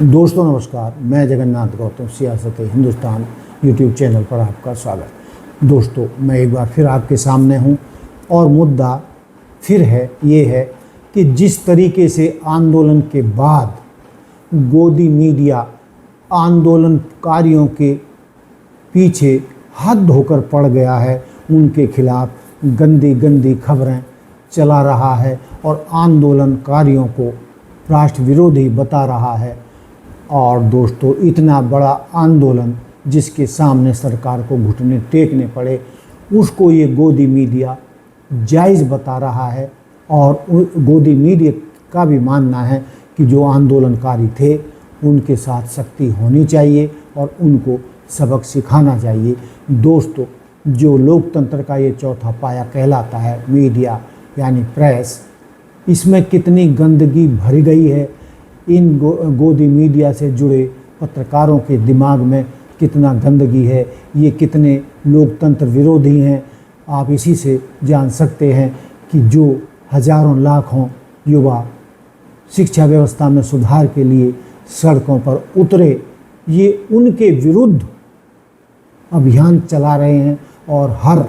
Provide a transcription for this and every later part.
दोस्तों नमस्कार, मैं जगन्नाथ गौतम सियासत हिंदुस्तान यूट्यूब चैनल पर आपका स्वागत। दोस्तों मैं एक बार फिर आपके सामने हूं और मुद्दा फिर ये है कि जिस तरीके से आंदोलन के बाद गोदी मीडिया आंदोलनकारियों के पीछे हाथ धोकर पड़ गया है, उनके खिलाफ गंदी गंदी खबरें चला रहा है और आंदोलनकारियों को राष्ट्र विरोधी बता रहा है। और दोस्तों इतना बड़ा आंदोलन जिसके सामने सरकार को घुटने टेकने पड़े, उसको ये गोदी मीडिया जायज़ बता रहा है। और गोदी मीडिया का भी मानना है कि जो आंदोलनकारी थे उनके साथ सख्ती होनी चाहिए और उनको सबक सिखाना चाहिए। दोस्तों जो लोकतंत्र का ये चौथा पाया कहलाता है मीडिया यानी प्रेस, इसमें कितनी गंदगी भरी गई है। इन गोदी मीडिया से जुड़े पत्रकारों के दिमाग में कितना गंदगी है, ये कितने लोकतंत्र विरोधी हैं। आप इसी से जान सकते हैं कि जो हजारों लाखों युवा शिक्षा व्यवस्था में सुधार के लिए सड़कों पर उतरे, ये उनके विरुद्ध अभियान चला रहे हैं और हर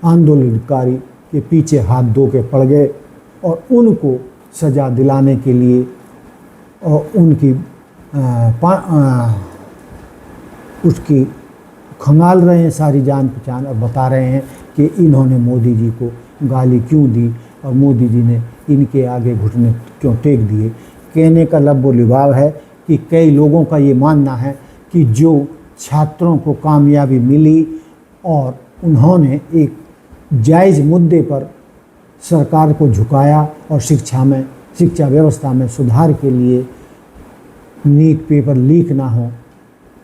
आंदोलनकारी के पीछे हाथ धो के पड़ गए और उनको सज़ा दिलाने के लिए और उनकी उसकी खंगाल रहे हैं सारी जान पहचान और बता रहे हैं कि इन्होंने मोदी जी को गाली क्यों दी और मोदी जी ने इनके आगे घुटने क्यों टेक दिए। कहने का लब्बो लिबाव है कि कई लोगों का ये मानना है कि जो छात्रों को कामयाबी मिली और उन्होंने एक जायज़ मुद्दे पर सरकार को झुकाया और शिक्षा व्यवस्था में सुधार के लिए नीट पेपर लीक ना हो,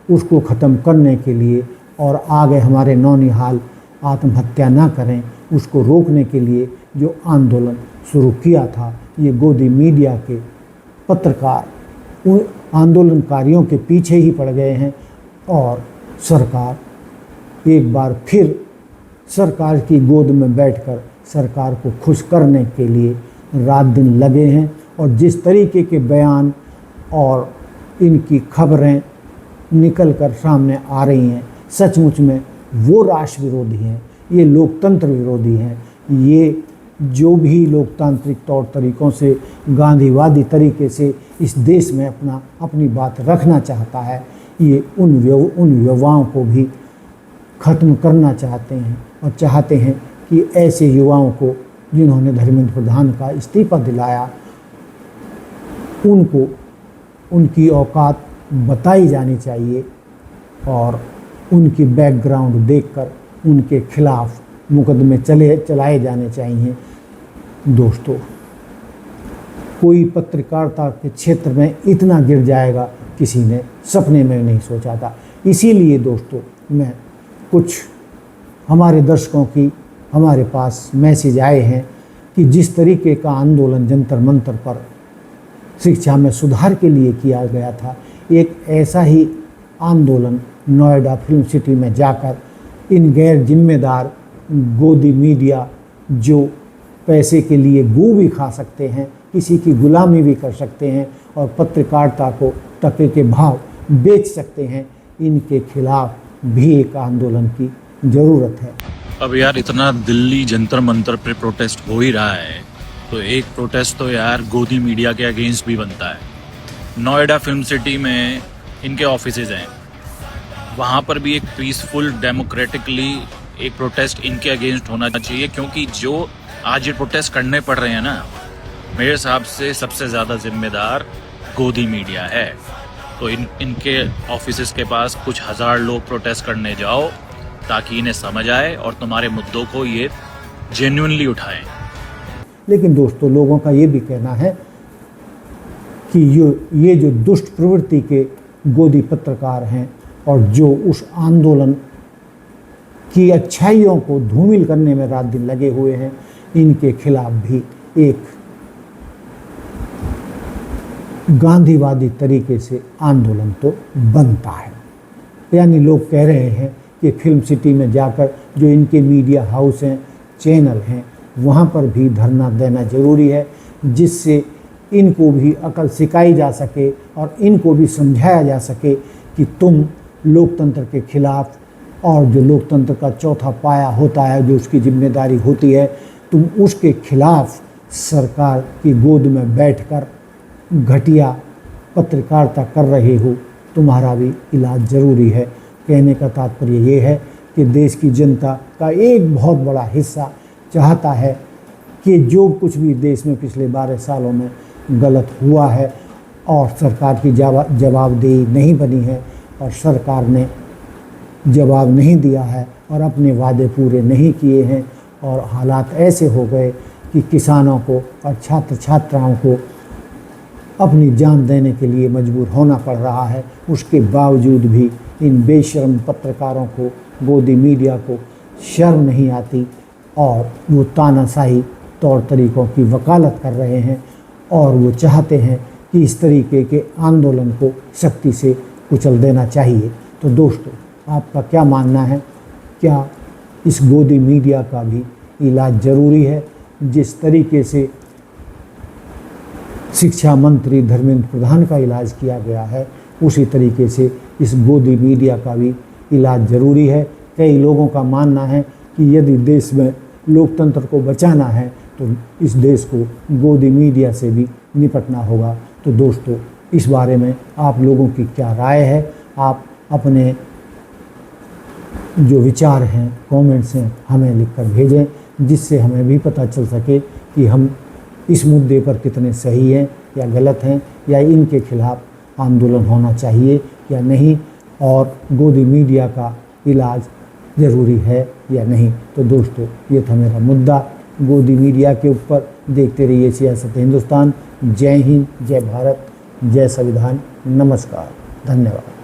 उसको ख़त्म करने के लिए और आगे हमारे नौनिहाल आत्महत्या ना करें, उसको रोकने के लिए जो आंदोलन शुरू किया था, ये गोदी मीडिया के पत्रकार उन आंदोलनकारियों के पीछे ही पड़ गए हैं। और सरकार एक बार फिर सरकार की गोद में बैठकर सरकार को खुश करने के लिए रात दिन लगे हैं। और जिस तरीके के बयान और इनकी खबरें निकल कर सामने आ रही हैं, सचमुच में वो राष्ट्र विरोधी हैं, ये लोकतंत्र विरोधी हैं। ये जो भी लोकतांत्रिक तौर तरीक़ों से गांधीवादी तरीके से इस देश में अपनी बात रखना चाहता है, ये उन युवाओं को भी ख़त्म करना चाहते हैं और चाहते हैं कि ऐसे युवाओं को जिन्होंने धर्मेंद्र प्रधान का इस्तीफा दिलाया, उनको उनकी औकात बताई जानी चाहिए और उनकी बैकग्राउंड देखकर उनके खिलाफ मुकदमे चलाए जाने चाहिए। दोस्तों कोई पत्रकारिता के क्षेत्र में इतना गिर जाएगा किसी ने सपने में नहीं सोचा था। इसीलिए दोस्तों मैं कुछ हमारे दर्शकों की हमारे पास मैसेज आए हैं कि जिस तरीके का आंदोलन जंतर मंतर पर शिक्षा में सुधार के लिए किया गया था, एक ऐसा ही आंदोलन नोएडा फिल्म सिटी में जाकर इन गैर जिम्मेदार गोदी मीडिया जो पैसे के लिए गू भी खा सकते हैं, किसी की गुलामी भी कर सकते हैं और पत्रकारिता को टके के भाव बेच सकते हैं, इनके खिलाफ भी एक आंदोलन की ज़रूरत है। अब यार इतना दिल्ली जंतर मंतर पे प्रोटेस्ट हो ही रहा है, तो एक प्रोटेस्ट तो यार गोदी मीडिया के अगेंस्ट भी बनता है। नोएडा फिल्म सिटी में इनके ऑफिसेज हैं, वहाँ पर भी एक पीसफुल डेमोक्रेटिकली एक प्रोटेस्ट इनके अगेंस्ट होना चाहिए, क्योंकि जो आज ये प्रोटेस्ट करने पड़ रहे हैं ना, मेरे हिसाब से सबसे ज़्यादा जिम्मेदार गोदी मीडिया है। तो इनके ऑफिसेज के पास कुछ हज़ार लोग प्रोटेस्ट करने जाओ ताकि इन्हें समझ आए और तुम्हारे मुद्दों को ये जेन्युइनली उठाएं। लेकिन दोस्तों लोगों का ये भी कहना है कि ये जो दुष्ट प्रवृत्ति के गोदी पत्रकार हैं और जो उस आंदोलन की अच्छाइयों को धूमिल करने में रात दिन लगे हुए हैं, इनके खिलाफ भी एक गांधीवादी तरीके से आंदोलन तो बनता है। यानी लोग कह रहे हैं कि फिल्म सिटी में जाकर जो इनके मीडिया हाउस हैं, चैनल हैं, वहाँ पर भी धरना देना ज़रूरी है, जिससे इनको भी अकल सिखाई जा सके और इनको भी समझाया जा सके कि तुम लोकतंत्र के खिलाफ, और जो लोकतंत्र का चौथा पाया होता है, जो उसकी जिम्मेदारी होती है, तुम उसके खिलाफ सरकार की गोद में बैठकर घटिया पत्रकारिता कर रहे हो। तुम्हारा भी इलाज ज़रूरी है। कहने का तात्पर्य ये है कि देश की जनता का एक बहुत बड़ा हिस्सा चाहता है कि जो कुछ भी देश में पिछले 12 सालों में गलत हुआ है और सरकार की जवाबदेही नहीं बनी है और सरकार ने जवाब नहीं दिया है और अपने वादे पूरे नहीं किए हैं और हालात ऐसे हो गए कि किसानों को और छात्र छात्राओं को अपनी जान देने के लिए मजबूर होना पड़ रहा है, उसके बावजूद भी इन बेशर्म पत्रकारों को, गोदी मीडिया को शर्म नहीं आती और वो तानाशाही तौर तरीक़ों की वकालत कर रहे हैं और वो चाहते हैं कि इस तरीके के आंदोलन को सख्ती से कुचल देना चाहिए। तो दोस्तों, आपका क्या मानना है? क्या इस गोदी मीडिया का भी इलाज ज़रूरी है? जिस तरीके से शिक्षा मंत्री धर्मेंद्र प्रधान का इलाज किया गया है, उसी तरीके से इस गोदी मीडिया का भी इलाज ज़रूरी है। कई लोगों का मानना है कि यदि देश में लोकतंत्र को बचाना है तो इस देश को गोदी मीडिया से भी निपटना होगा। तो दोस्तों, इस बारे में आप लोगों की क्या राय है? आप अपने जो विचार हैं, कमेंट्स हैं, हमें लिखकर भेजें, जिससे हमें भी पता चल सके कि हम इस मुद्दे पर कितने सही हैं या गलत हैं, या इनके खिलाफ आंदोलन होना चाहिए या नहीं, और गोदी मीडिया का इलाज ज़रूरी है या नहीं। तो दोस्तों, ये था मेरा मुद्दा गोदी मीडिया के ऊपर। देखते रहिए सियासत हिंदुस्तान। जय हिंद, जय भारत, जय संविधान। नमस्कार, धन्यवाद।